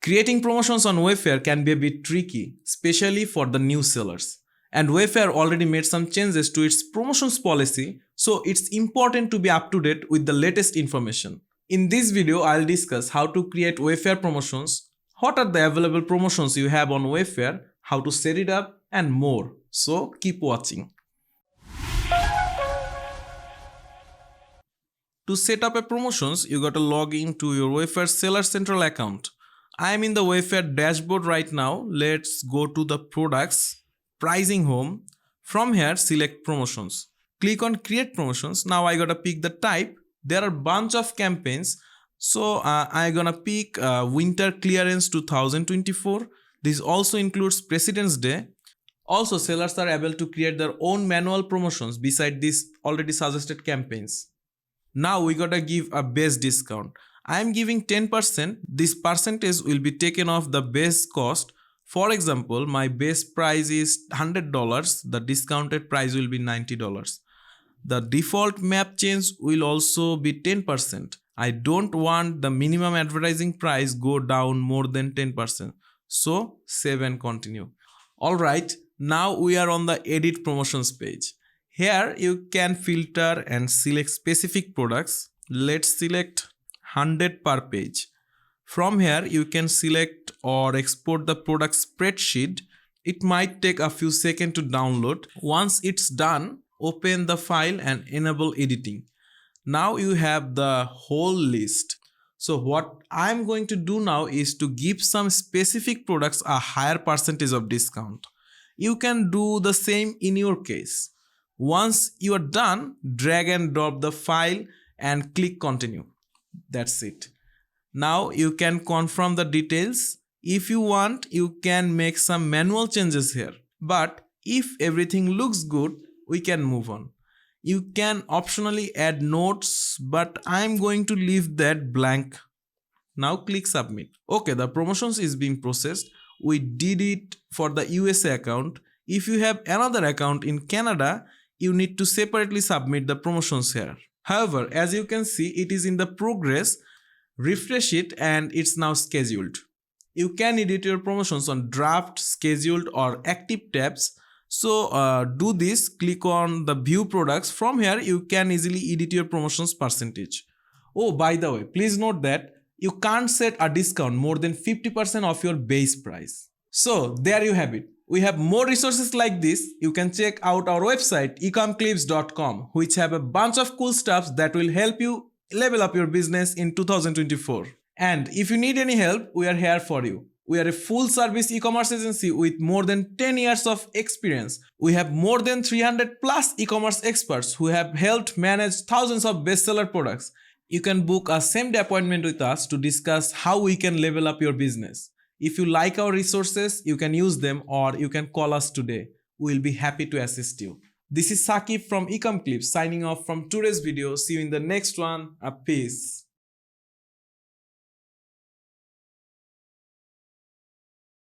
Creating promotions on Wayfair can be a bit tricky, especially for the new sellers. And Wayfair already made some changes to its promotions policy, so it's important to be up to date with the latest information. In this video, I'll discuss how to create Wayfair promotions, what are the available promotions you have on Wayfair, how to set it up, and more. So keep watching. To set up a promotions, you gotta log into your Wayfair Seller Central account. I am in the Wayfair dashboard right now. Let's go to the products, pricing home. From here, select promotions. Click on create promotions. Now I gotta pick the type. There are bunch of campaigns. So I gonna pick winter clearance 2024. This also includes President's Day. Also, sellers are able to create their own manual promotions beside these already suggested campaigns. Now we gotta give a base discount. I am giving 10%. This percentage will be taken off the base cost. For example, my base price is $100. The discounted price will be $90. The default map change will also be 10%. I don't want the minimum advertising price go down more than 10%. So save and continue. Alright, now we are on the edit promotions page. Here you can filter and select specific products. Let's select 100 per page. From here you can select or export the product spreadsheet. It might take a few seconds to download. Once it's done, open the file and enable editing. Now you have the whole list. So what I'm going to do now is to give some specific products a higher percentage of discount. You can do the same in your case. Once you are done, drag and drop the file and click continue. That's it. Now you can confirm the details. If you want, you can make some manual changes here. But if everything looks good, we can move on. You can optionally add notes, but I'm going to leave that blank. Now click submit. Okay, the promotions is being processed. We did it for the USA account. If you have another account in Canada, you need to separately submit the promotions here. However, as you can see, it is in the progress. Refresh it and it's now scheduled. You can edit your promotions on draft, scheduled or active tabs. So do this, click on the view products. From here, you can easily edit your promotions percentage. Oh, by the way, please note that you can't set a discount more than 50% of your base price. So there you have it. We have more resources like this. You can check out our website ecomclips.com, which have a bunch of cool stuff that will help you level up your business in 2024. And if you need any help, we are here for you. We are a full service e-commerce agency with more than 10 years of experience. We have more than 300 plus e-commerce experts who have helped manage thousands of bestseller products. You can book a same-day appointment with us to discuss how we can level up your business. If you like our resources, you can use them or you can call us today. We'll be happy to assist you. This is Sakib from Ecom Clips signing off from today's video. See you in the next one. Peace.